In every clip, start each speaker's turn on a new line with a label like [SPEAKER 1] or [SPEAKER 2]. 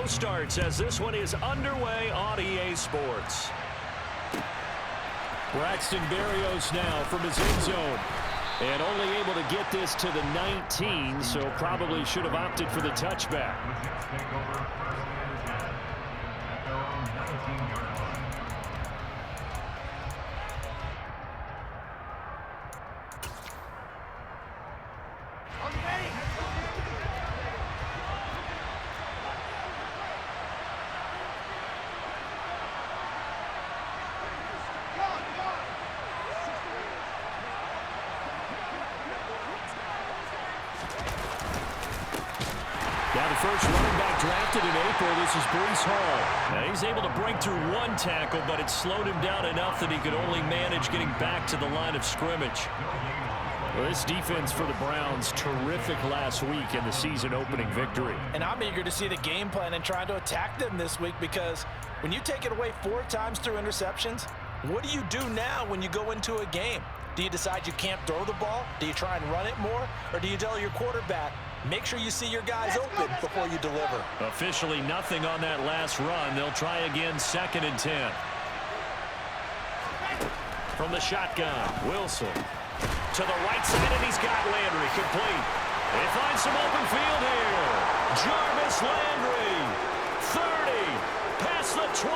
[SPEAKER 1] show starts as this one is underway on EA Sports. Braxton Berrios now from his end zone. And only able to get this to the 19, so probably should have opted for the touchback. Now the first running back drafted in April, this is Breece Hall. Now he's able to break through one tackle, but it slowed him down enough that he could only manage getting back to the line of scrimmage. Well, this defense for the Browns, terrific last week in the season-opening victory.
[SPEAKER 2] And I'm eager to see the game plan and trying to attack them this week, because when you take it away 4 times through interceptions, what do you do now when you go into a game? Do you decide you can't throw the ball? Do you try and run it more? Or do you tell your quarterback, make sure you see your guys open before you deliver?
[SPEAKER 1] Officially nothing on that last run. They'll try again, 2nd and 10. From the shotgun, Wilson. To the right side, and he's got Landry complete. They find some open field here. Jarvis Landry, 30, past the 20.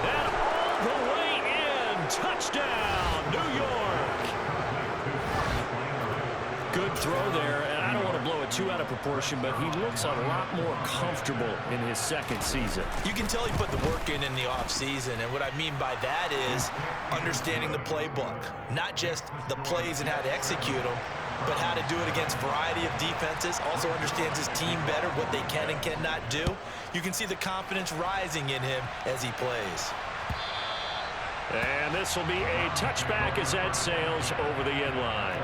[SPEAKER 1] And all the way in. Touchdown, New York. Good throw there, and I don't want to blow it too out of proportion, but he looks a lot more comfortable in his 2nd season.
[SPEAKER 2] You can tell he put the work in the offseason, and what I mean by that is understanding the playbook. Not just the plays and how to execute them, but how to do it against a variety of defenses. Also understands his team better, what they can and cannot do. You can see the confidence rising in him as he plays.
[SPEAKER 1] And this will be a touchback as that sails over the end line.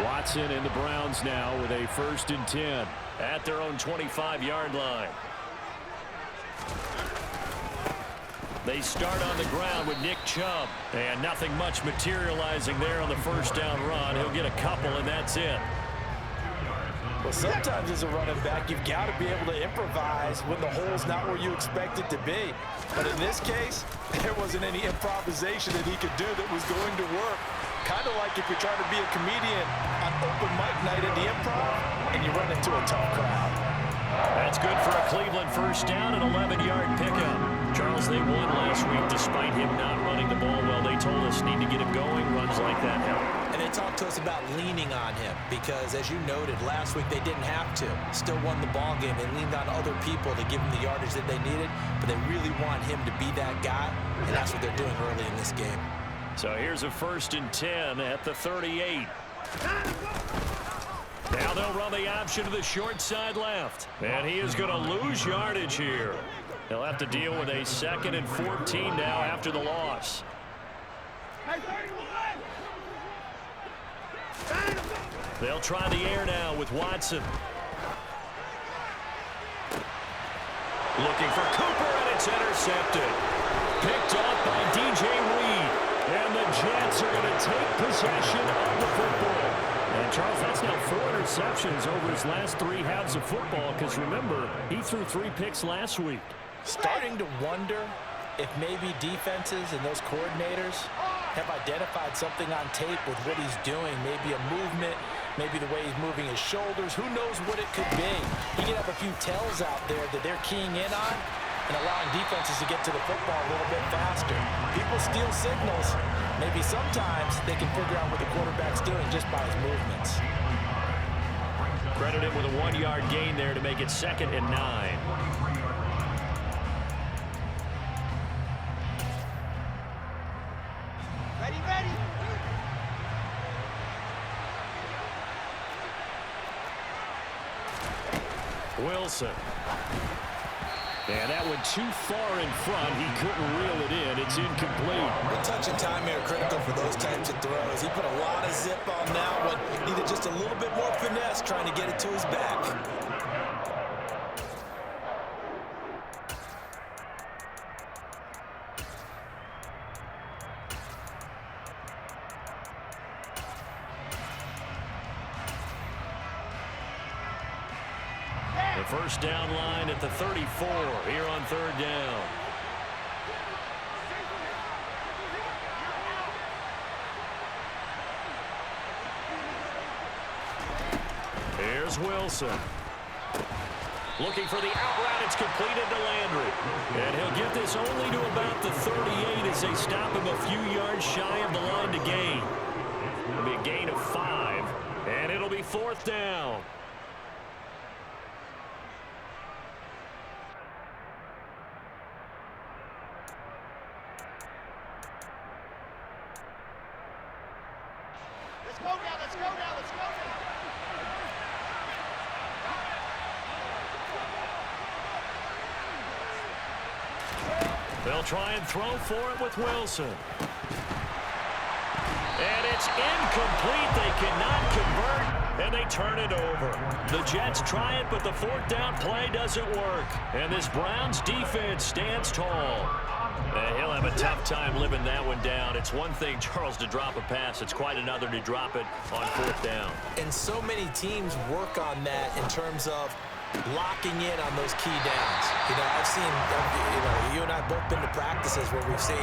[SPEAKER 1] Watson and the Browns now with a 1st and 10 at their own 25-yard line. They start on the ground with Nick Chubb, and nothing much materializing there on the 1st down run. He'll get a couple, and that's it.
[SPEAKER 2] Well, sometimes as a running back, you've got to be able to improvise when the hole's not where you expect it to be. But in this case, there wasn't any improvisation that he could do that was going to work. Kind of like if you're trying to be a comedian on open mic night at the Improv and you run into a tough crowd.
[SPEAKER 1] That's good for a Cleveland 1st down and 11-yard pickup. Charles, they won last week despite him not running the ball well. They told us need to get him going. Runs like that help.
[SPEAKER 2] And they talked to us about leaning on him because, as you noted, last week they didn't have to. Still won the ball game. They leaned on other people to give him the yardage that they needed, but they really want him to be that guy, and that's what they're doing early in this game.
[SPEAKER 1] So here's a 1st and 10 at the 38. Now they'll run the option to the short side left. And he is going to lose yardage here. He'll have to deal with a 2nd and 14 now after the loss. They'll try the air now with Watson. Looking for Cooper, and it's intercepted. Picked off by DJ Reed. And the Jets are going to take possession of the football. And, Charles, that's now 4 interceptions over his last 3 halves of football, because, remember, he threw 3 picks last week.
[SPEAKER 2] Starting to wonder if maybe defenses and those coordinators have identified something on tape with what he's doing. Maybe a movement, maybe the way he's moving his shoulders. Who knows what it could be? He could have a few tells out there that they're keying in on and allowing defenses to get to the football a little bit faster. People steal signals. Maybe sometimes they can figure out what the quarterback's doing just by his movements.
[SPEAKER 1] Credit him with a 1-yard gain there to make it 2nd and 9. Wilson. And that went too far in front. He couldn't reel it in. It's incomplete.
[SPEAKER 2] The touch and timing are critical for those types of throws. He put a lot of zip on that one. Needed just a little bit more finesse trying to get it to his back.
[SPEAKER 1] First down line at the 34 here on third down. Here's Wilson. Looking for the out route. It's completed to Landry. And he'll get this only to about the 38 as they stop him a few yards shy of the line to gain. It'll be a gain of 5, and it'll be fourth down.
[SPEAKER 3] Let's go now, let's go now, let's go now.
[SPEAKER 1] They'll try and throw for it with Wilson. And it's incomplete. They cannot convert, and they turn it over. The Jets try it, but the fourth down play doesn't work. And this Browns defense stands tall. He'll have a tough time living that one down. It's one thing, Charles, to drop a pass. It's quite another to drop it on fourth down.
[SPEAKER 2] And so many teams work on that in terms of locking in on those key downs. I've seen, you and I both been to practices where we've seen,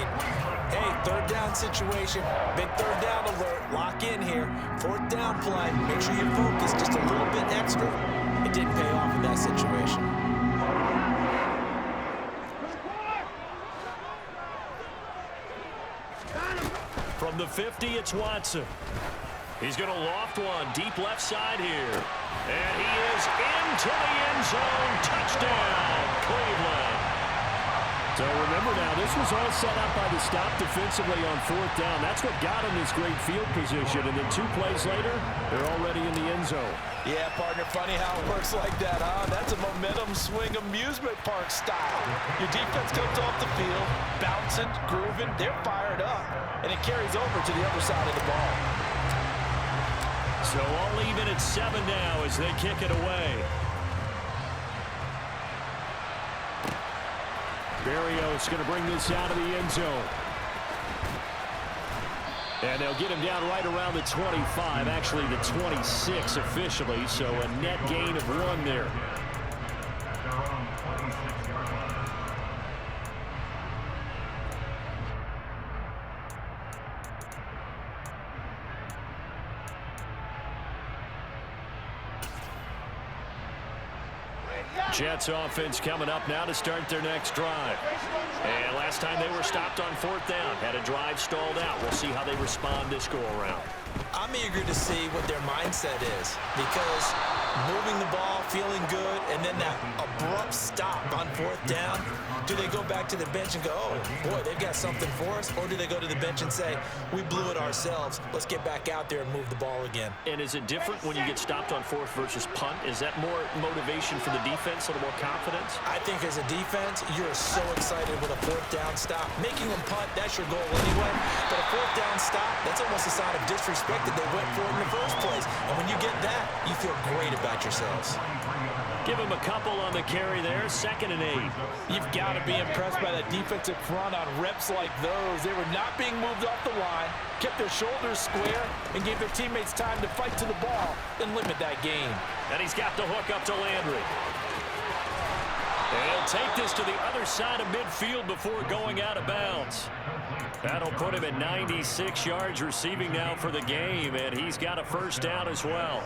[SPEAKER 2] hey, third down situation, big third down alert, lock in here, fourth down play, make sure you focus just a little bit extra. It didn't pay off in that situation.
[SPEAKER 1] From the 50, it's Watson. He's going to loft one deep left side here. And he is into the end zone. Touchdown, Cleveland.
[SPEAKER 4] So remember now, this was all set up by the stop defensively on fourth down. That's what got him this great field position. And then 2 plays later, they're already in the end zone.
[SPEAKER 2] Yeah, partner, funny how it works like that, huh? That's a momentum swing amusement park style. Your defense comes off the field, bouncing, grooving, they're fired up, and it carries over to the other side of the ball.
[SPEAKER 1] So all even at 7 now as they kick it away.
[SPEAKER 4] Berrios going to bring this out of the end zone. And they'll get him down right around the 25, actually the 26 officially, so a net gain of 1 there.
[SPEAKER 1] Jets offense coming up now to start their next drive. And last time they were stopped on fourth down, had a drive stalled out. We'll see how they respond this go-around.
[SPEAKER 2] I'm eager to see what their mindset is, because moving the ball, feeling good, and then that abrupt stop on fourth down, do they go back to the bench and go, oh, boy, they've got something for us? Or do they go to the bench and say, we blew it ourselves, let's get back out there and move the ball again?
[SPEAKER 1] And is it different when you get stopped on fourth versus punt? Is that more motivation for the defense, a little more confidence?
[SPEAKER 2] I think as a defense, you're so excited with a fourth down stop. Making them punt, that's your goal anyway. But a fourth down stop, that's almost a sign of disrespect that they went for it in the first place. And when you get that, you feel great about yourselves.
[SPEAKER 1] Give him a couple on the carry there, 2nd and 8.
[SPEAKER 2] You've got to be impressed by that defensive front on reps like those. They were not being moved off the line, kept their shoulders square, and gave their teammates time to fight to the ball and limit that gain.
[SPEAKER 1] And he's got the hook up to Landry. And he'll take this to the other side of midfield before going out of bounds. That'll put him at 96 yards receiving now for the game, and he's got a first down as well.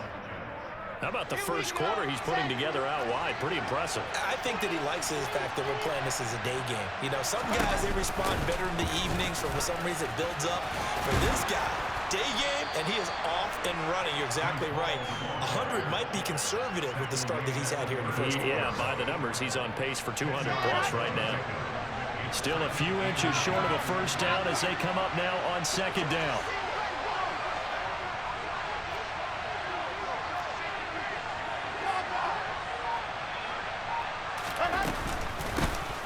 [SPEAKER 1] How about the first quarter he's putting together out wide? Pretty impressive.
[SPEAKER 2] I think that he likes the fact that we're playing this as a day game. You know, some guys, they respond better in the evenings. For some reason, it builds up. For this guy, day game, and he is off and running. You're exactly right. 100 might be conservative with the start that he's had here in the first quarter.
[SPEAKER 1] Yeah, by the numbers, he's on pace for 200 plus right now. Still a few inches short of a first down as they come up now on 2nd down.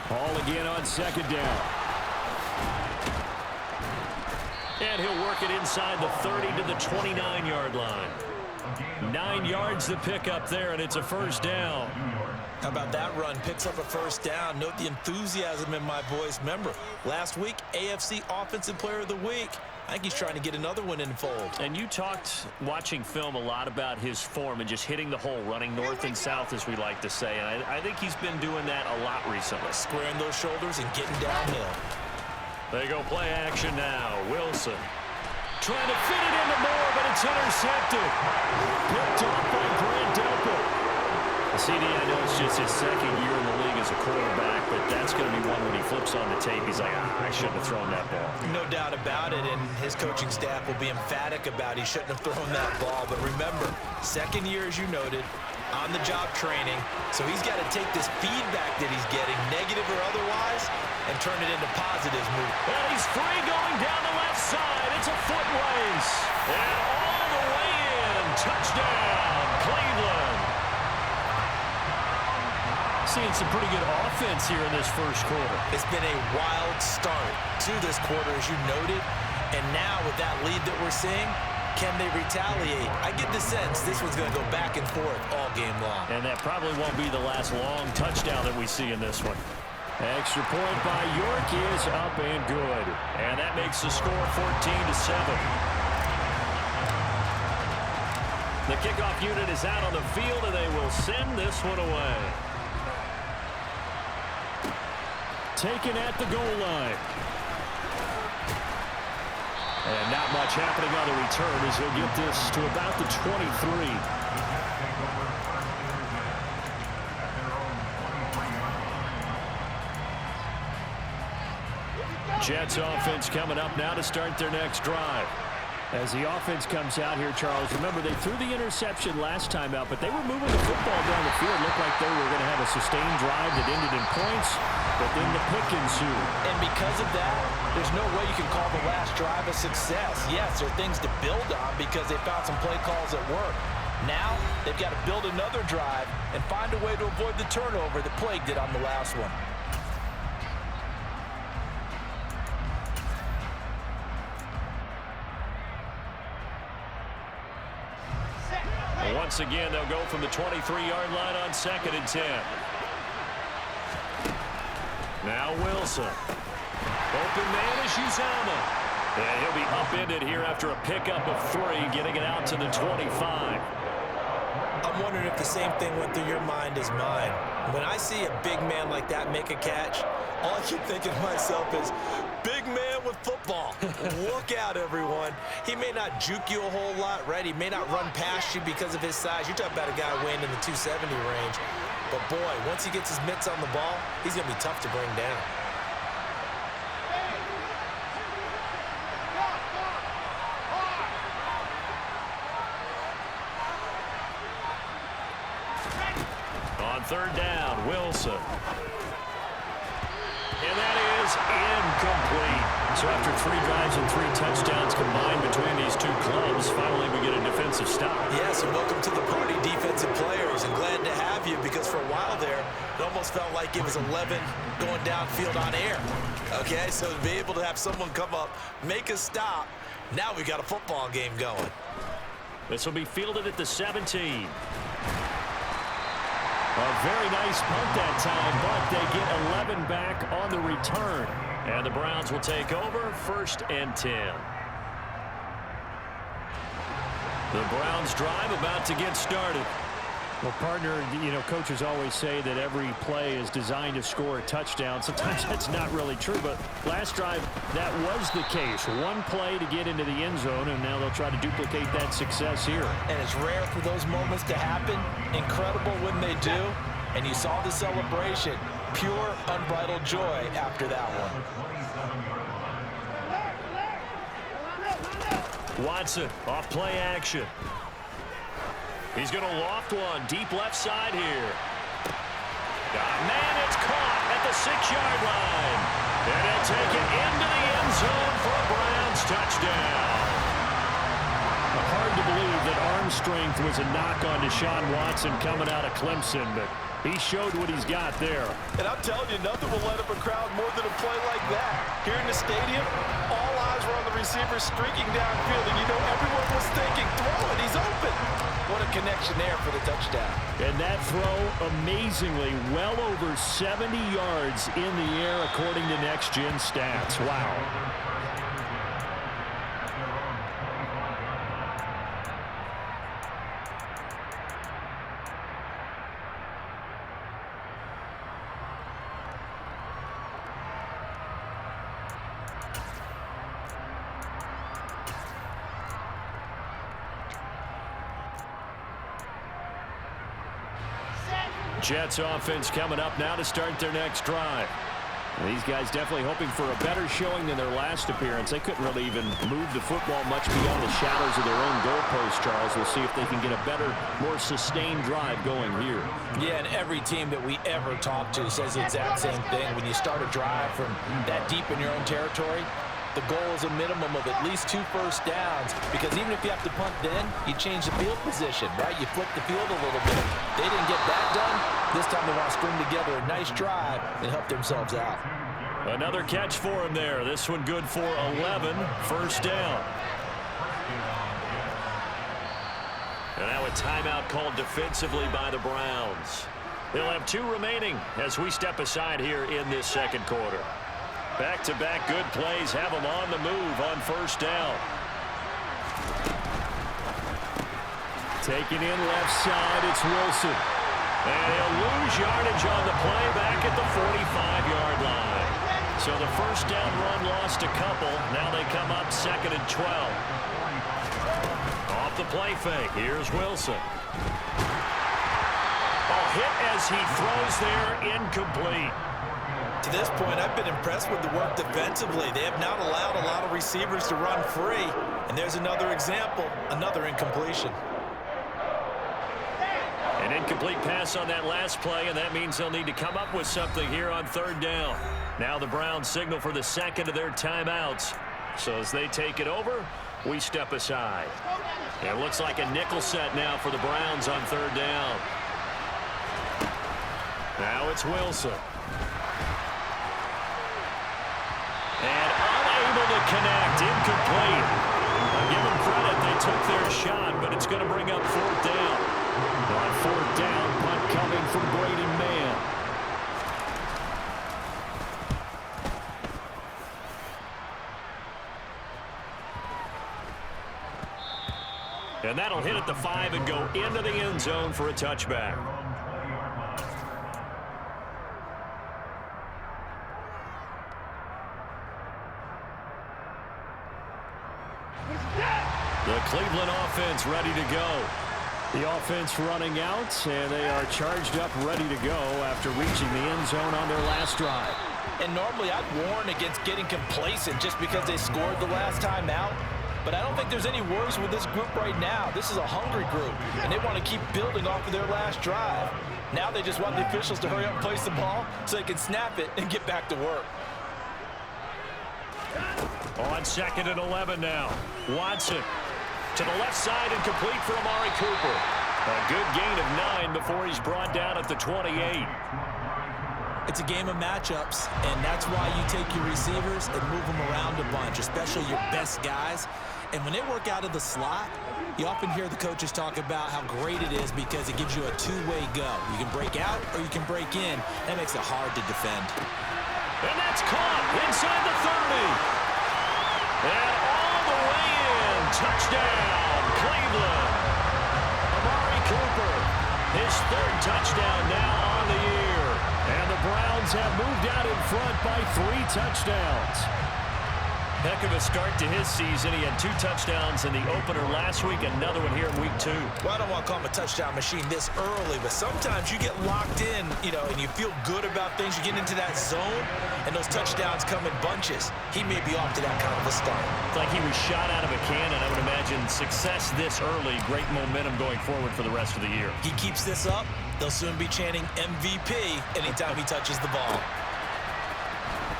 [SPEAKER 4] Ball again on 2nd down.
[SPEAKER 1] And he'll work it inside the 30 to the 29-yard line. 9 yards to pick up there, and it's a first down.
[SPEAKER 2] How about that run? Picks up a first down. Note the enthusiasm in my voice. Remember, last week, AFC Offensive Player of the Week. I think he's trying to get another one in the fold.
[SPEAKER 4] And you talked, watching film, a lot about his form and just hitting the hole, running north and south, as we like to say. And I think he's been doing that a lot recently.
[SPEAKER 2] Squaring those shoulders and getting downhill.
[SPEAKER 1] They go play action now. Wilson trying to fit it into Moore, but it's intercepted. Picked off by Grant Delpit.
[SPEAKER 4] CD, I know it's just his second year in the league as a quarterback, but that's going to be one when he flips on the tape. He's like, I shouldn't have thrown that ball.
[SPEAKER 2] No doubt about it, and his coaching staff will be emphatic about he shouldn't have thrown that ball. But remember, second year, as you noted, on-the-job training, so he's got to take this feedback that he's getting, negative or otherwise, and turn it into positives move.
[SPEAKER 1] And he's free going down the left side. It's a foot race. And all the way in. Touchdown, Cleveland.
[SPEAKER 4] Seeing some pretty good offense here in this first quarter.
[SPEAKER 2] It's been a wild start to this quarter, as you noted. And now with that lead that we're seeing, can they retaliate? I get the sense this one's going to go back and forth all game long.
[SPEAKER 4] And that probably won't be the last long touchdown that we see in this one. Extra point by York is up and good.
[SPEAKER 1] And that makes the score 14-7. The kickoff unit is out on the field, and they will send this one away.
[SPEAKER 4] Taken at the goal line. And not much happening on the return as he'll get this to about the 23. Jets offense coming up now to start their next drive. As the offense comes out here, Charles, remember they threw the interception last time out, but they were moving the football down the field. Looked like they were going to have a sustained drive that ended in points, but then the pick ensued.
[SPEAKER 2] And because of that, there's no way you can call the last drive a success. Yes, there are things to build on because they found some play calls that work. Now, they've got to build another drive and find a way to avoid the turnover that plagued it on the last one.
[SPEAKER 1] Once again, they'll go from the 23-yard line on 2nd and 10. Now Wilson. Open man is Uzama. And he'll be upended here after a pickup of 3, getting it out to the 25.
[SPEAKER 2] I'm wondering if the same thing went through your mind as mine. When I see a big man like that make a catch, all I keep thinking to myself is, big man with football. Look out, everyone. He may not juke you a whole lot, right? He may not run past you because of his size. You're talking about a guy weighing in the 270 range. But, boy, once he gets his mitts on the ball, he's going to be tough to bring down.
[SPEAKER 1] On 3rd down, Wilson. And that is incomplete.
[SPEAKER 4] So after 3 drives and 3 touchdowns combined between these two clubs, finally we get a defensive stop.
[SPEAKER 2] Yes, and welcome to the party, defensive players. And glad to have you because for a while there, it almost felt like it was 11 going downfield on air. Okay, so to be able to have someone come up, make a stop, now we got a football game going.
[SPEAKER 1] This will be fielded at the 17.
[SPEAKER 4] A very nice punt that time, but they get 11 back on the return.
[SPEAKER 1] And the Browns will take over 1st and 10. The Browns drive about to get started.
[SPEAKER 4] Well, partner, you know, coaches always say that every play is designed to score a touchdown. Sometimes that's not really true, but last drive, that was the case. One play to get into the end zone, and now they'll try to duplicate that success here.
[SPEAKER 2] And it's rare for those moments to happen. Incredible when they do. And you saw the celebration. Pure, unbridled joy after that one.
[SPEAKER 1] Watson, off play action. He's going to loft one deep left side here. Man, it's caught at the 6-yard line. And he'll take it into the end zone for a Browns touchdown.
[SPEAKER 4] Hard to believe that arm strength was a knock on Deshaun Watson coming out of Clemson, but he showed what he's got there.
[SPEAKER 2] And I'm telling you, nothing will light up a crowd more than a play like that. Here in the stadium, all eyes were on the receiver streaking downfield, and you know everyone was thinking, throw it, he's open. What a connection there for the touchdown.
[SPEAKER 4] And that throw, amazingly, well over 70 yards in the air according to Next Gen Stats. Wow. Jets offense coming up now to start their next drive. These guys definitely hoping for a better showing than their last appearance. They couldn't really even move the football much beyond the shadows of their own goalpost, Charles. We'll see if they can get a better, more sustained drive going here.
[SPEAKER 2] Yeah, and every team that we ever talk to says the exact same thing. When you start a drive from that deep in your own territory, the goal is a minimum of at least 2 first downs, because even if you have to punt then, you change the field position, right? You flip the field a little bit. They didn't get that done. This time they want to string together a nice drive and help themselves out.
[SPEAKER 4] Another catch for him there. This one good for 11, first down.
[SPEAKER 1] And now a timeout called defensively by the Browns. They'll have 2 remaining as we step aside here in this second quarter. Back-to-back good plays have them on the move on first down.
[SPEAKER 4] Taking in left side, it's Wilson.
[SPEAKER 1] And he'll lose yardage on the play back at the 45-yard line. So the first down run lost a couple. Now they come up 2nd and 12. Off the play fake. Here's Wilson. Hit as he throws there, incomplete.
[SPEAKER 2] To this point, I've been impressed with the work defensively. They have not allowed a lot of receivers to run free. And there's another example, another incompletion.
[SPEAKER 1] An incomplete pass on that last play, and that means they'll need to come up with something here on 3rd down. Now the Browns signal for the second of their timeouts. So as they take it over, we step aside. It looks like a nickel set now for the Browns on 3rd down. Now it's Wilson. And unable to connect, incomplete. I'll give them credit, they took their shot, but it's going to bring up 4th down. On 4th down, punt coming from Brady Mann. And that'll hit at the 5 and go into the end zone for a touchback. The Cleveland offense ready to go.
[SPEAKER 4] The offense running out, and they are charged up, ready to go after reaching the end zone on their last drive.
[SPEAKER 2] And normally I'd warn against getting complacent just because they scored the last time out. But I don't think there's any worries with this group right now. This is a hungry group, and they want to keep building off of their last drive. Now they just want the officials to hurry up and place the ball so they can snap it and get back to work.
[SPEAKER 1] On 2nd and 11 now. Watson to the left side and complete for Amari Cooper. A good gain of 9 before he's brought down at the 28.
[SPEAKER 2] It's a game of matchups, and that's why you take your receivers and move them around a bunch, especially your best guys. And when they work out of the slot, you often hear the coaches talk about how great it is because it gives you a two-way go. You can break out or you can break in. That makes it hard to defend.
[SPEAKER 1] And that's caught inside the 30. And all the way in. Touchdown, Cleveland. Amari Cooper, his 3rd touchdown now on the year. And the Browns have moved out in front by 3 touchdowns. Heck of a start to his season. He had 2 touchdowns in the opener last week, another one here in week 2.
[SPEAKER 2] Well, I don't want to call him a touchdown machine this early, but sometimes you get locked in, and you feel good about things. You get into that zone, and those touchdowns come in bunches. He may be off to that kind of a start.
[SPEAKER 1] It's like he was shot out of a cannon. I would imagine success this early, great momentum going forward for the rest of the year.
[SPEAKER 2] He keeps this up, they'll soon be chanting MVP anytime he touches the ball.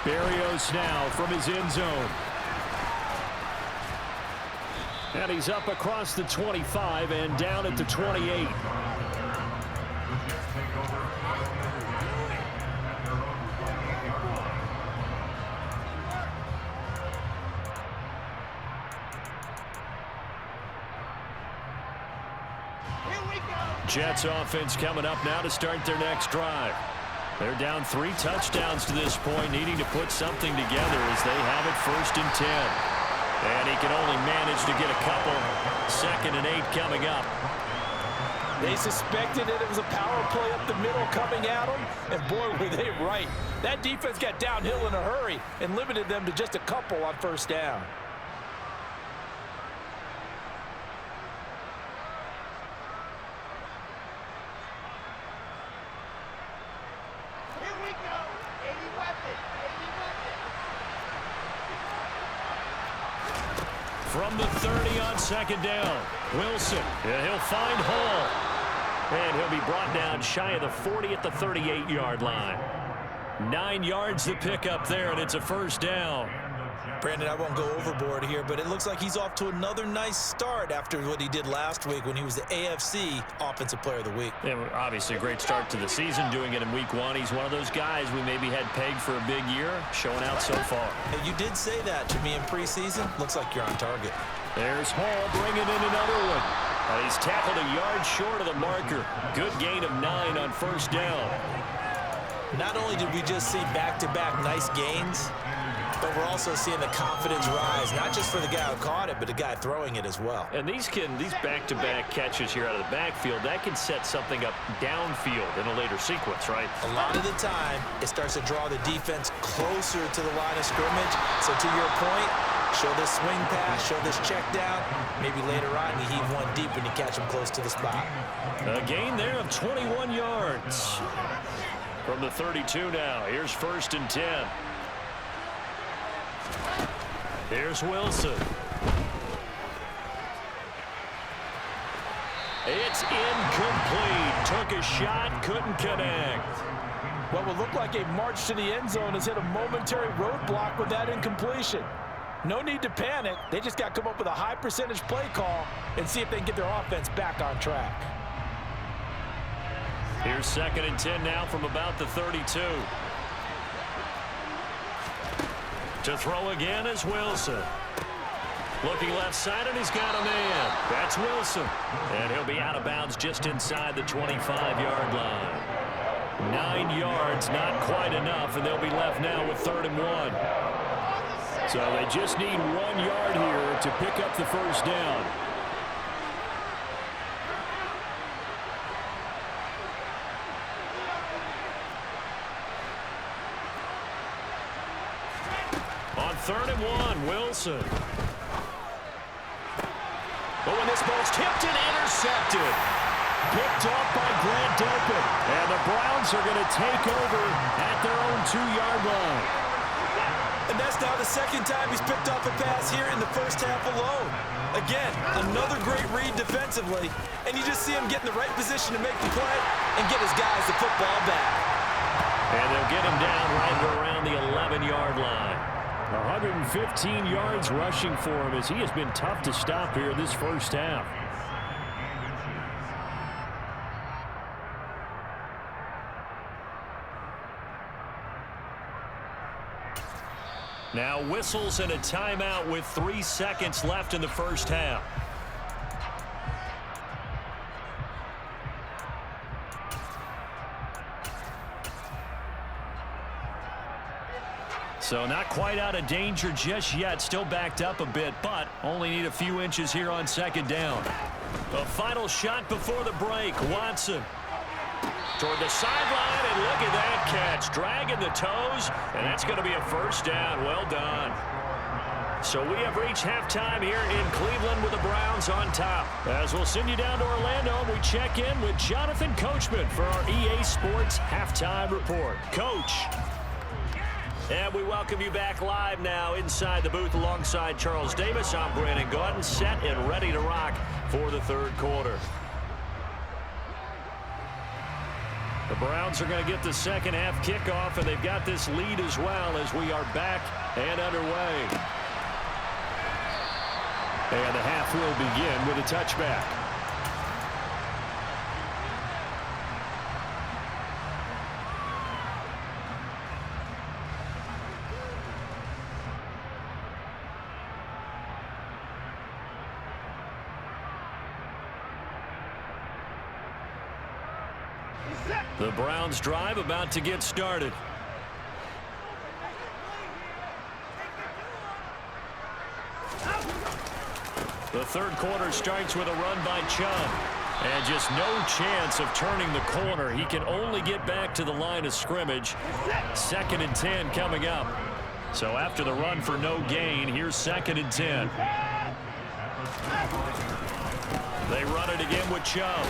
[SPEAKER 4] Berrios now from his end zone. And he's up across the 25 and down at the 28.
[SPEAKER 1] Jets offense coming up now to start their next drive. They're down 3 touchdowns to this point, needing to put something together as they have it 1st and 10. And he can only manage to get a couple. 2nd and 8 coming up.
[SPEAKER 2] They suspected that it was a power play up the middle coming at them, and boy, were they right. That defense got downhill in a hurry and limited them to just a couple on 1st down.
[SPEAKER 1] From the 30 on 2nd down. Wilson, and he'll find Hall. And he'll be brought down shy of the 40 at the 38-yard line. 9 yards to pick up there, and it's a 1st down.
[SPEAKER 2] Brandon, I won't go overboard here, but it looks like he's off to another nice start after what he did last week when he was the AFC Offensive Player of the Week.
[SPEAKER 1] Yeah, obviously a great start to the season, doing it in week 1. He's one of those guys we maybe had pegged for a big year, showing out so far.
[SPEAKER 2] Hey, you did say that to me in preseason. Looks like you're on target.
[SPEAKER 1] There's Hall bringing in another one. He's tackled a yard short of the marker. Good gain of 9 on 1st down.
[SPEAKER 2] Not only did we just see back-to-back nice gains, but we're also seeing the confidence rise, not just for the guy who caught it, but the guy throwing it as well.
[SPEAKER 1] And these back-to-back catches here out of the backfield, that can set something up downfield in a later sequence, right?
[SPEAKER 2] A lot of the time, it starts to draw the defense closer to the line of scrimmage. So to your point, show this swing pass, show this check down. Maybe later on, you heave one deep when you catch him close to the spot.
[SPEAKER 1] A gain there of 21 yards. From the 32 now, here's 1st and 10. Here's Wilson. It's incomplete. Took a shot, couldn't connect.
[SPEAKER 2] What would look like a march to the end zone has hit a momentary roadblock with that incompletion. No need to panic. They just got to come up with a high percentage play call and see if they can get their offense back on track.
[SPEAKER 1] Here's 2nd and 10 now from about the 32. To throw again is Wilson. Looking left side, and he's got a man. That's Wilson. And he'll be out of bounds just inside the 25-yard line. 9 yards, not quite enough, and they'll be left now with 3rd and 1. So they just need 1 yard here to pick up the 1st down. On 3rd and 1, Wilson. But when this ball's tipped and intercepted. Picked off by Grant Delpit. And the Browns are going to take over at their own 2-yard line.
[SPEAKER 2] And that's now the 2nd time he's picked off a pass here in the 1st half alone. Again, another great read defensively. And you just see him get in the right position to make the play and get his guys the football back.
[SPEAKER 1] And they'll get him down right around the 11-yard line. 115 yards rushing for him as he has been tough to stop here this 1st half. Now whistles and a timeout with 3 seconds left in the 1st half. So not quite out of danger just yet. Still backed up a bit, but only need a few inches here on 2nd down. A final shot before the break. Watson toward the sideline, and look at that catch. Dragging the toes, and that's going to be a 1st down. Well done. So we have reached halftime here in Cleveland with the Browns on top. As we'll send you down to Orlando, we check in with Jonathan Coachman for our EA Sports Halftime Report. Coach. And we welcome you back live now inside the booth alongside Charles Davis. I'm Brandon Gaudin, set and ready to rock for the 3rd quarter. The Browns are going to get the 2nd half kickoff, and they've got this lead as well as we are back and underway. And the half will begin with a touchback. The Browns drive about to get started. The third quarter starts with a run by Chubb. And just no chance of turning the corner. He can only get back to the line of scrimmage. 2nd and 10 coming up. So after the run for no gain, here's 2nd and 10. They run it again with Chubb.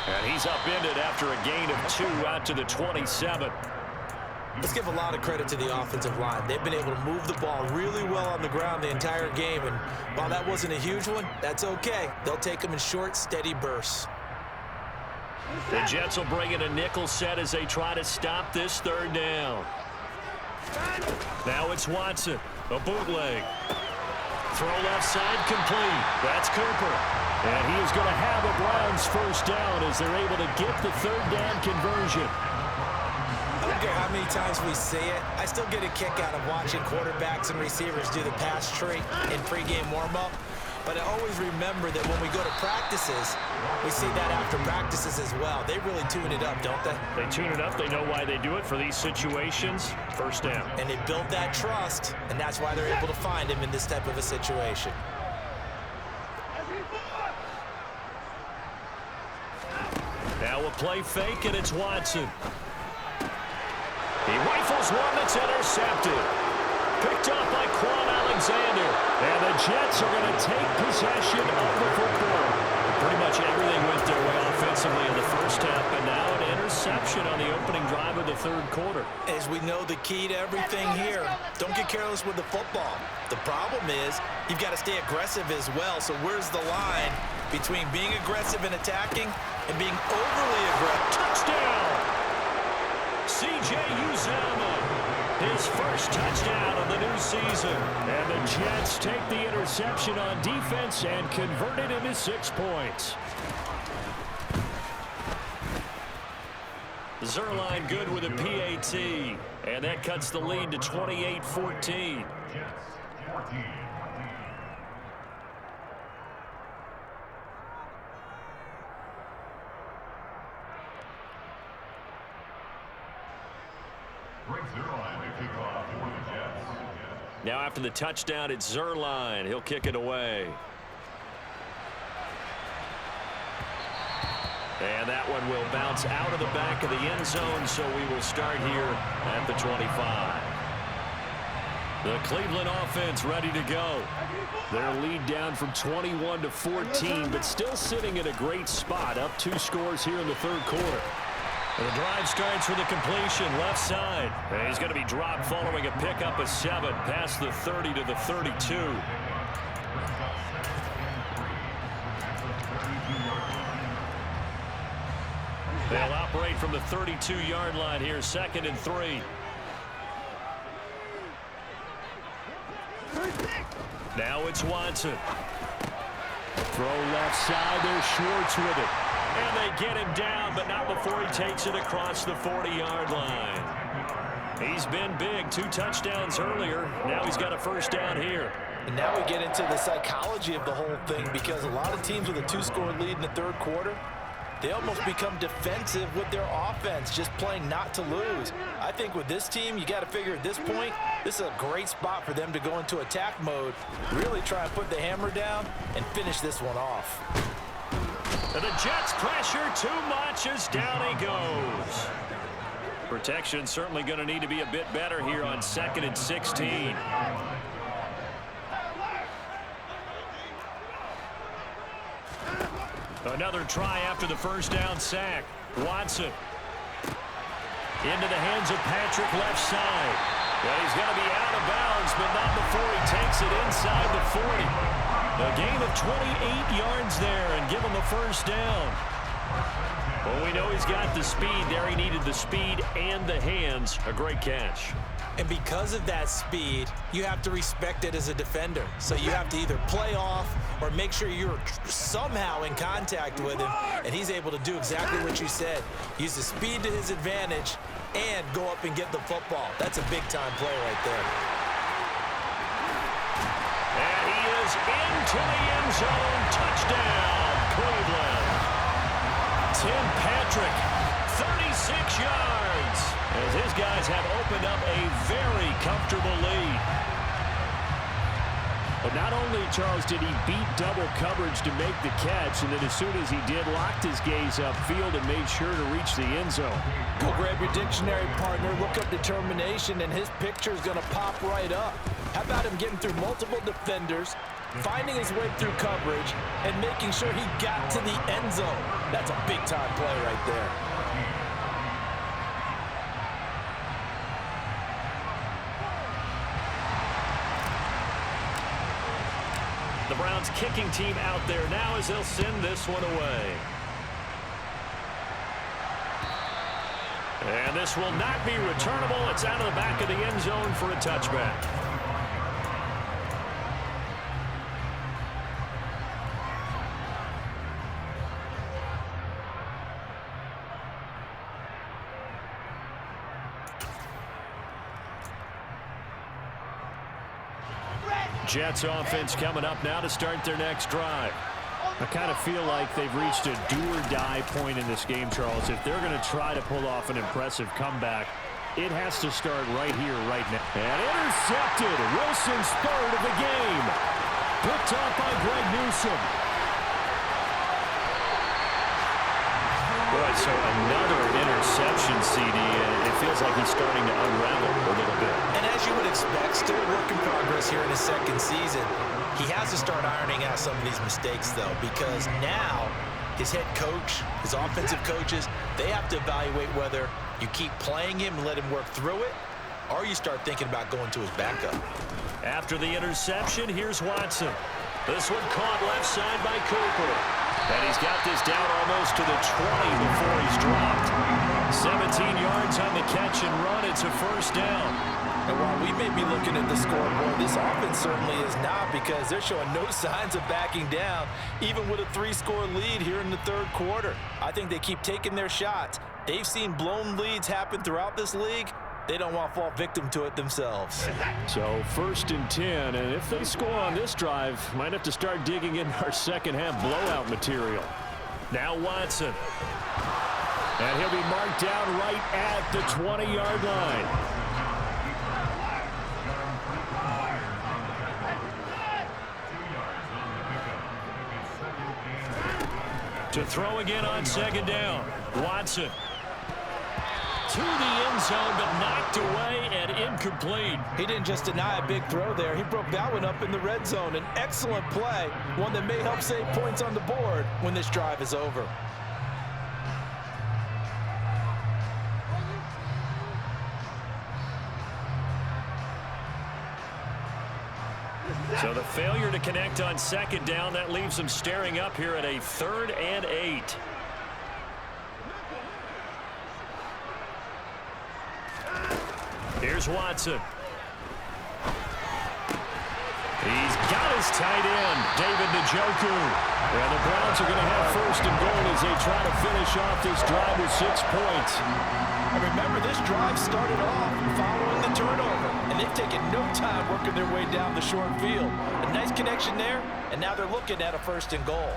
[SPEAKER 1] And he's upended after a gain of 2 out to the 27.
[SPEAKER 2] Let's give a lot of credit to the offensive line. They've been able to move the ball really well on the ground the entire game. And while that wasn't a huge one, that's okay. They'll take them in short, steady bursts.
[SPEAKER 1] The Jets will bring in a nickel set as they try to stop this 3rd down. Now it's Watson. A bootleg. Throw left side complete. That's Cooper. And he is going to have a Browns 1st down as they're able to get the 3rd down conversion.
[SPEAKER 2] I don't care how many times we say it, I still get a kick out of watching quarterbacks and receivers do the pass tree in pregame warm-up. But I always remember that when we go to practices, we see that after practices as well. They really tune it up, don't they?
[SPEAKER 1] They tune it up. They know why they do it for these situations. 1st down.
[SPEAKER 2] And they build that trust, and that's why they're able to find him in this type of a situation.
[SPEAKER 1] Now a play fake, and it's Watson. He rifles one that's intercepted. Picked up by Quan Alexander. And the Jets are going to take possession of the football. Pretty much everything went their way offensively in the 1st half, but now an interception on the opening drive of the 3rd quarter.
[SPEAKER 2] As we know, the key to everything here, don't get careless with the football. The problem is you've got to stay aggressive as well. So where's the line between being aggressive and attacking and being overly aggressive?
[SPEAKER 1] Touchdown! C.J. Uzomah, his 1st touchdown of the new season. And the Jets take the interception on defense and convert it into 6 points. Zerline good with a PAT. And that cuts the lead to 28-14. Now after the touchdown, it's Zerline. He'll kick it away. And that one will bounce out of the back of the end zone, so we will start here at the 25. The Cleveland offense ready to go. Their lead down from 21-14, but still sitting in a great spot, up 2 scores here in the 3rd quarter. And the drive starts with a completion left side. And he's going to be dropped following a pickup of 7 past the 30 to the 32. They'll operate from the 32-yard line here, 2nd and 3. Now it's Watson. Throw left side, there's Schwartz with it. And they get him down, but not before he takes it across the 40-yard line. He's been big, 2 touchdowns earlier. Now he's got a 1st down here.
[SPEAKER 2] And now we get into the psychology of the whole thing, because a lot of teams with a 2-score lead in the 3rd quarter, they almost become defensive with their offense, just playing not to lose. I think with this team, you got to figure at this point, this is a great spot for them to go into attack mode, really try and put the hammer down and finish this one off.
[SPEAKER 1] And the Jets pressure too much as down he goes. Protection certainly going to need to be a bit better here on 2nd and 16. Another try after the 1st down sack. Watson. Into the hands of Patrick left side. Well, he's going to be out of bounds, but not before he takes it inside the 40. A gain of 28 yards there and give him a 1st down. Well, we know he's got the speed there. He needed the speed and the hands. A great catch.
[SPEAKER 2] And because of that speed, you have to respect it as a defender. So you have to either play off or make sure you're somehow in contact with him. And he's able to do exactly what you said. Use the speed to his advantage and go up and get the football. That's a big-time play right there.
[SPEAKER 1] And he is into the end zone. Touchdown, Cleveland. Tim Patrick, yards, as his guys have opened up a very comfortable lead.
[SPEAKER 4] But not only, Charles, did he beat double coverage to make the catch, and then as soon as he did, locked his gaze upfield and made sure to reach the end zone.
[SPEAKER 2] Go grab your dictionary, partner. Look up determination, and his picture is going to pop right up. How about him getting through multiple defenders, finding his way through coverage, and making sure he got to the end zone? That's a big-time play right there.
[SPEAKER 1] The Browns kicking team out there now as they'll send this one away. And this will not be returnable. It's out of the back of the end zone for a touchback. Jets offense coming up now to start their next drive. I kind of feel like they've reached a do-or-die point in this game, Charles. If they're going to try to pull off an impressive comeback, it has to start right here, right now. And intercepted. Wilson's third of the game. Picked off by Greg Newsome. Boy, so another interception, CD, and it feels like he's starting to unravel a little bit.
[SPEAKER 2] And as you would expect, still a work in progress here in his second season. He has to start ironing out some of these mistakes, though, because now his head coach, his offensive coaches, they have to evaluate whether you keep playing him and let him work through it, or you start thinking about going to his backup.
[SPEAKER 1] After the interception, here's Watson. This one caught left side by Cooper. And he's got this down almost to the 20 before he's dropped. 17 yards on the catch and run. It's a first down.
[SPEAKER 2] And while we may be looking at the scoreboard, this offense certainly is not, because they're showing no signs of backing down, even with a 3-score lead here in the third quarter. I think they keep taking their shots. They've seen blown leads happen throughout this league. They don't want to fall victim to it themselves.
[SPEAKER 4] So 1st and 10, and if they score on this drive, might have to start digging in our second half blowout material.
[SPEAKER 1] Now Watson.
[SPEAKER 4] And he'll be marked down right at the 20-yard line.
[SPEAKER 1] To throw again on second down. Watson. To the end zone, but knocked away and incomplete.
[SPEAKER 2] He didn't just deny a big throw there. He broke that one up in the red zone. An excellent play, one that may help save points on the board when this drive is over.
[SPEAKER 1] So the failure to connect on second down, that leaves them staring up here at a 3rd and 8. Here's Watson. He's got his tight end, David Njoku. And the Browns are going to have 1st and goal as they try to finish off this drive with 6 points.
[SPEAKER 2] And remember, this drive started off following the turnover, and they've taken no time working their way down the short field. A nice connection there, and now they're looking at a 1st and goal.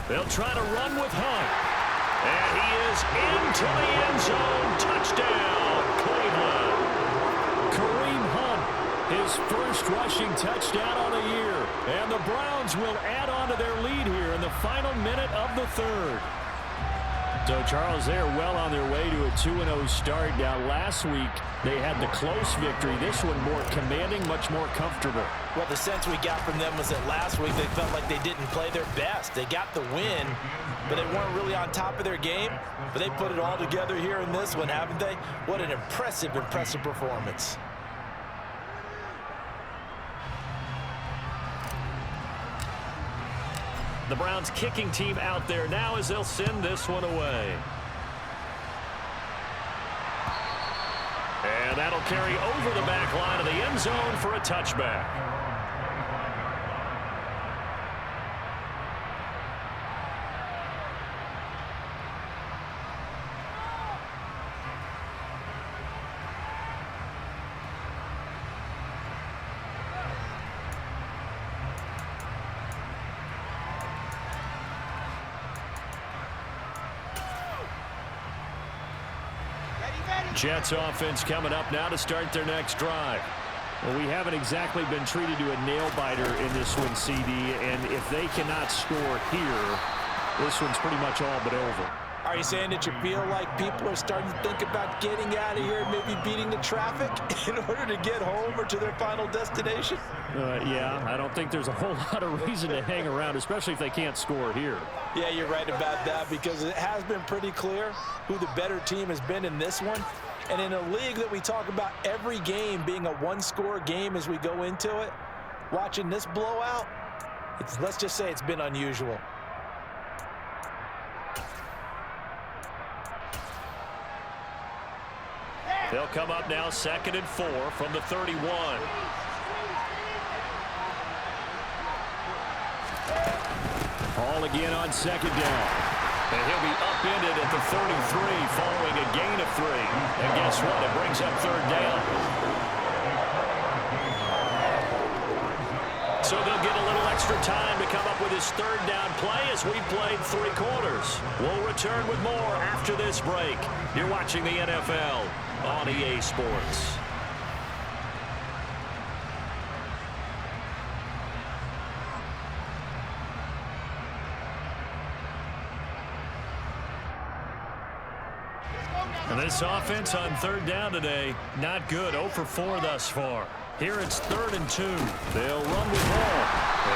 [SPEAKER 1] They'll try to run with Hunt. And he is into the end zone. Touchdown, Cleveland. Kareem Hunt, his first rushing touchdown on the year. And the Browns will add on to their lead here in the final minute of the 3rd. So, Charles, they are well on their way to a 2-0 start. Now, last week, they had the close victory. This one more commanding, much more comfortable.
[SPEAKER 2] Well, the sense we got from them was that last week they felt like they didn't play their best. They got the win, but they weren't really on top of their game. But they put it all together here in this one, haven't they? What an impressive performance.
[SPEAKER 1] The Browns kicking team out there now as they'll send this one away. And that'll carry over the back line of the end zone for a touchback. Jets offense coming up now to start their next drive.
[SPEAKER 4] Well, we haven't exactly been treated to a nail-biter in this one, CD, and if they cannot score here, this one's pretty much all but over.
[SPEAKER 2] Are you saying that you feel like people are starting to think about getting out of here, maybe beating the traffic in order to get home or to their final destination?
[SPEAKER 4] Yeah, I don't think there's a whole lot of reason to hang around, especially if they can't score here.
[SPEAKER 2] Yeah, you're right about that, because it has been pretty clear who the better team has been in this one. And in a league that we talk about every game being a one-score game as we go into it, watching this blowout, let's just say it's been unusual.
[SPEAKER 1] They'll come up now 2nd and 4 from the 31.
[SPEAKER 4] Hall again on 2nd down.
[SPEAKER 1] And he'll be upended at the 33 following a gain of 3. And guess what? It brings up 3rd down. So they'll get a little extra time to come up with his 3rd down play as we've played 3 quarters. We'll return with more after this break. You're watching the NFL on EA Sports. And this offense on 3rd down today, not good. 0 for 4 thus far. Here it's 3rd and 2. They'll run with Hall.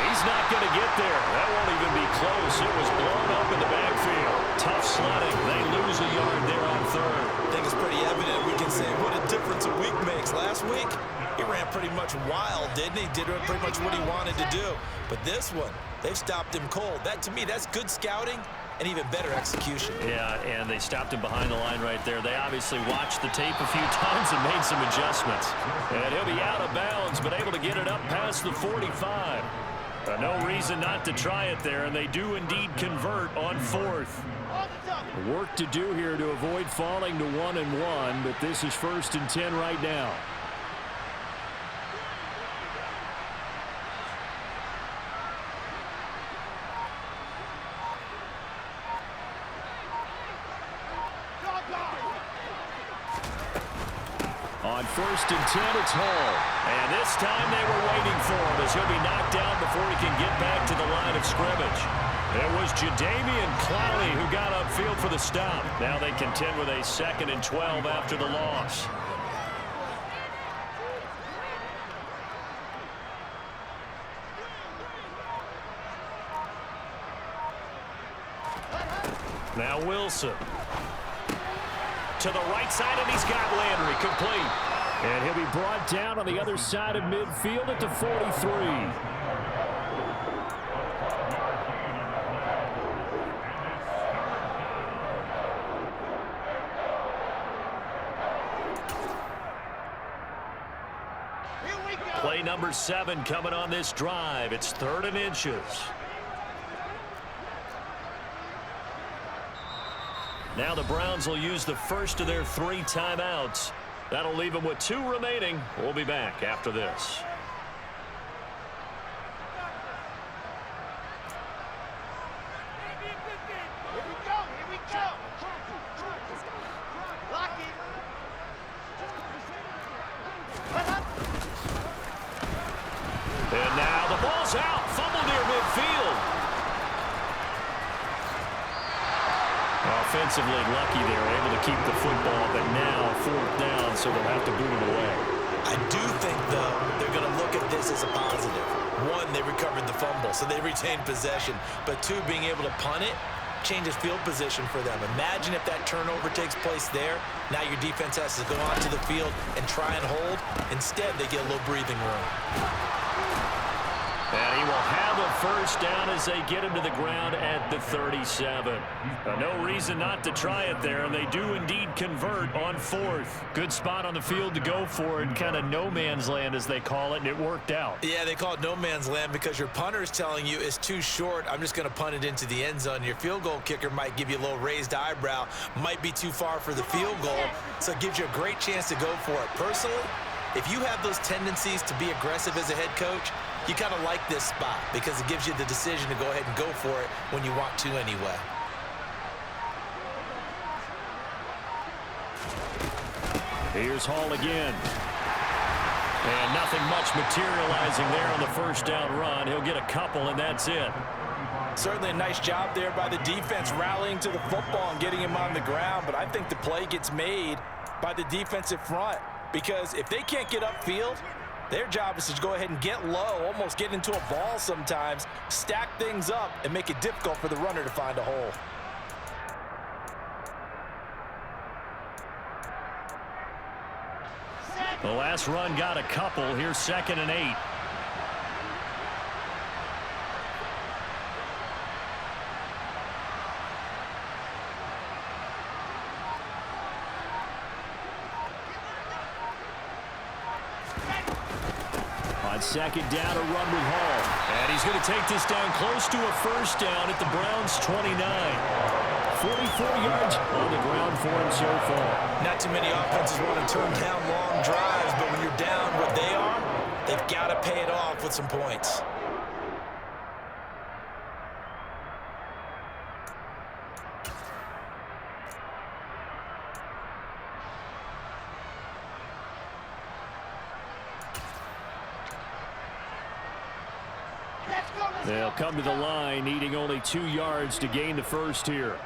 [SPEAKER 1] He's not going to get there. That won't even be close. It was blown up in the backfield. Tough sledding. They lose a yard there on 3rd.
[SPEAKER 2] I think it's pretty evident. We can say what a difference a week makes. Last week, he ran pretty much wild, didn't he? Did pretty much what he wanted to do. But this one, they've stopped him cold. That, to me, that's good scouting and even better execution.
[SPEAKER 1] Yeah, and they stopped him behind the line right there. They obviously watched the tape a few times and made some adjustments. And he'll be out of bounds, but able to get it up past the 45. No reason not to try it there, and they do indeed convert on 4th.
[SPEAKER 4] Work to do here to avoid falling to 1-1, but this is 1st and 10 right now. On 1st and 10, it's Hall.
[SPEAKER 1] And this time they were waiting for him as he'll be knocked down before he can get back to the line of scrimmage. It was Jadeveon Clowney who got upfield for the stop. Now they contend with a 2nd and 12 after the loss. Now Wilson. To the right side, and he's got Landry complete.
[SPEAKER 4] And he'll be brought down on the other side of midfield at the 43.
[SPEAKER 1] Play number 7 coming on this drive. It's 3rd and inches. Now the Browns will use the first of their 3 timeouts. That'll leave them with 2 remaining. We'll be back after this.
[SPEAKER 3] Here we go. Here we go. Lock it.
[SPEAKER 1] And now the ball's out. Fumble near midfield. Offensively lucky they're able to keep the football, but now 4th down, so they'll have to boot it away.
[SPEAKER 2] I do think, though, they're going to look at this as a positive. 1, they recovered the fumble, so they retained possession. But 2, being able to punt it changes field position for them. Imagine if that turnover takes place there. Now your defense has to go onto the field and try and hold. Instead, they get a little breathing room.
[SPEAKER 1] And he will have a 1st down as they get him to the ground at the 37. No reason not to try it there, and they do indeed convert on 4th. Good spot on the field to go for it, kind of no man's land as they call it, and it worked out.
[SPEAKER 2] Yeah, they call it no man's land because your punter is telling you it's too short. I'm just going to punt it into the end zone. Your field goal kicker might give you a little raised eyebrow, might be too far for the field goal, so it gives you a great chance to go for it. Personally, if you have those tendencies to be aggressive as a head coach, you kind of like this spot because it gives you the decision to go ahead and go for it when you want to anyway.
[SPEAKER 1] Here's Hall again. And nothing much materializing there on the first down run. He'll get a couple, and that's it.
[SPEAKER 2] Certainly a nice job there by the defense rallying to the football and getting him on the ground, but I think the play gets made by the defensive front because if they can't get upfield, their job is to go ahead and get low, almost get into a ball sometimes, stack things up, and make it difficult for the runner to find a hole.
[SPEAKER 1] The last run got a couple. Here's 2nd and 8. On 2nd down, a run with Hall. And he's going to take this down close to a first down at the Browns' 29. 44 yards on the ground for him so far.
[SPEAKER 2] Not too many offenses want to turn down long drives, but when you're down what they are, they've got to pay it off with some points.
[SPEAKER 1] They'll come to the line, needing only 2 yards to gain the first here.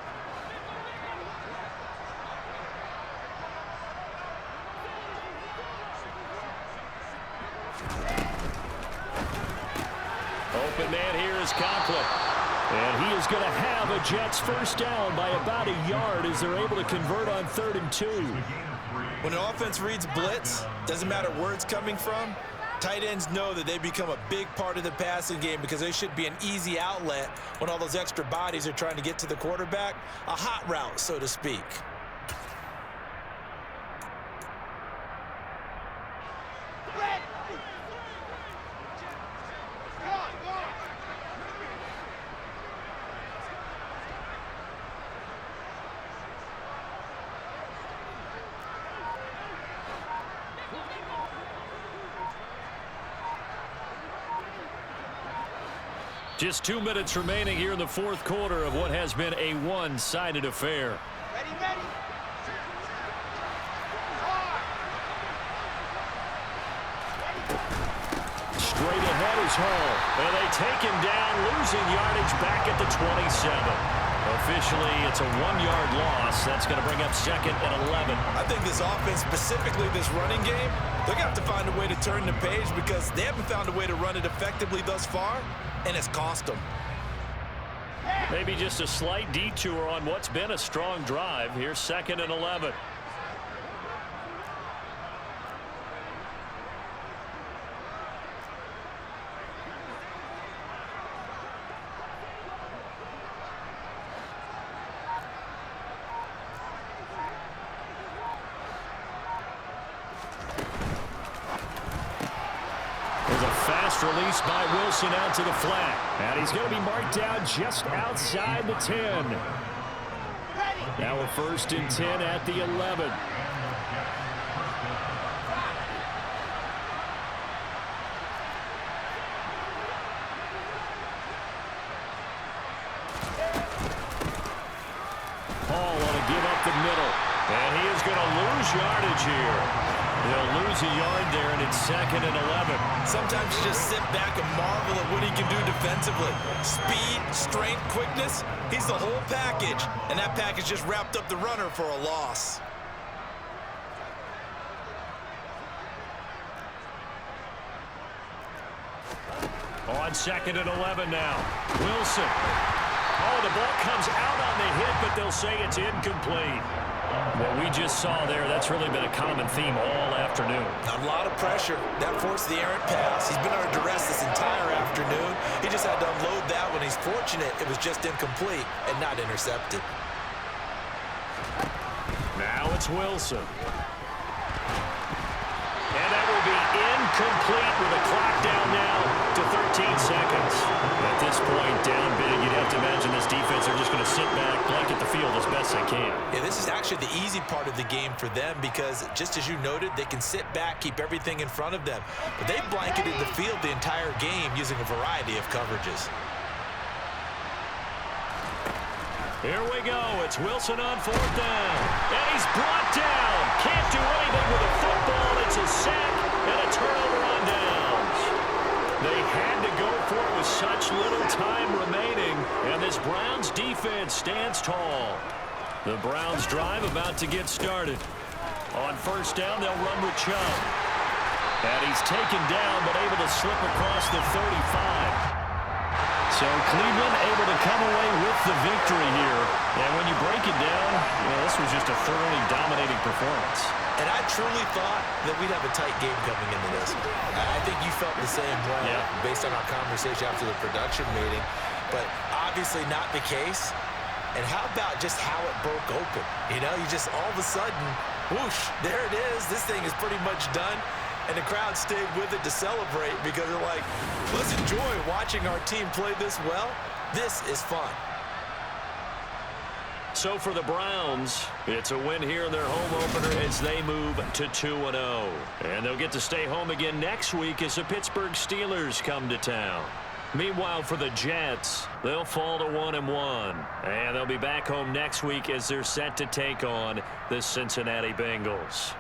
[SPEAKER 1] Open man here is Conklin. And he is going to have a Jets first down by about a yard as they're able to convert on 3rd and 2.
[SPEAKER 2] When an offense reads blitz, doesn't matter where it's coming from, tight ends know that they become a big part of the passing game because they should be an easy outlet when all those extra bodies are trying to get to the quarterback. A hot route, so to speak.
[SPEAKER 1] Just 2 minutes remaining here in the 4th quarter of what has been a one-sided affair.
[SPEAKER 3] Ready, ready.
[SPEAKER 1] Straight ahead is Hall. And they take him down, losing yardage back at the 27. Officially, it's a 1-yard loss. That's going to bring up 2nd and 11.
[SPEAKER 2] I think this offense, specifically this running game, they're going to have to find a way to turn the page because they haven't found a way to run it effectively thus far, and it's cost them.
[SPEAKER 1] Maybe just a slight detour on what's been a strong drive. Here's 2nd and 11. Release by Wilson out to the flat. And he's going to be marked down just outside the 10. Now a 1st and 10 at the 11. Hall want to give up the middle. And he is going to lose yardage here. They'll lose a yard there, and it's 2nd and 11.
[SPEAKER 2] Sometimes you just sit back and marvel at what he can do defensively. Speed, strength, quickness, he's the whole package. And that package just wrapped up the runner for a loss.
[SPEAKER 1] On 2nd and 11 now. Wilson. Oh, the ball comes out on the hit, but they'll say it's incomplete. What we just saw there, that's really been a common theme all afternoon.
[SPEAKER 2] A lot of pressure. That forced the errant pass. He's been under duress this entire afternoon. He just had to unload that when he's fortunate it was just incomplete and not intercepted.
[SPEAKER 1] Now it's Wilson. And that will be incomplete with the clock down now to 13 seconds. At this point, down big, you'd have to imagine this defense are just going to sit back, blanket the field as best they can.
[SPEAKER 2] Yeah, this is actually the easy part of the game for them because, just as you noted, they can sit back, keep everything in front of them. But they've blanketed the field the entire game using a variety of coverages.
[SPEAKER 1] Here we go. It's Wilson on 4th down. And he's brought down. Can't do anything with against Hall. The Browns drive about to get started. On first down, they'll run with Chubb. And he's taken down, but able to slip across the 35. So Cleveland able to come away with the victory here. And when you break it down, this was just a thoroughly dominating performance.
[SPEAKER 2] And I truly thought that we'd have a tight game coming into this. I think you felt the same way based on our conversation after the production meeting. But obviously not the case. And how about just how it broke open? You just all of a sudden, whoosh, there it is. This thing is pretty much done. And the crowd stayed with it to celebrate because they're like, let's enjoy watching our team play this well. This is fun.
[SPEAKER 1] So for the Browns, it's a win here in their home opener as they move to 2-0. And they'll get to stay home again next week as the Pittsburgh Steelers come to town. Meanwhile, for the Jets, they'll fall to 1-1. And they'll be back home next week as they're set to take on the Cincinnati Bengals.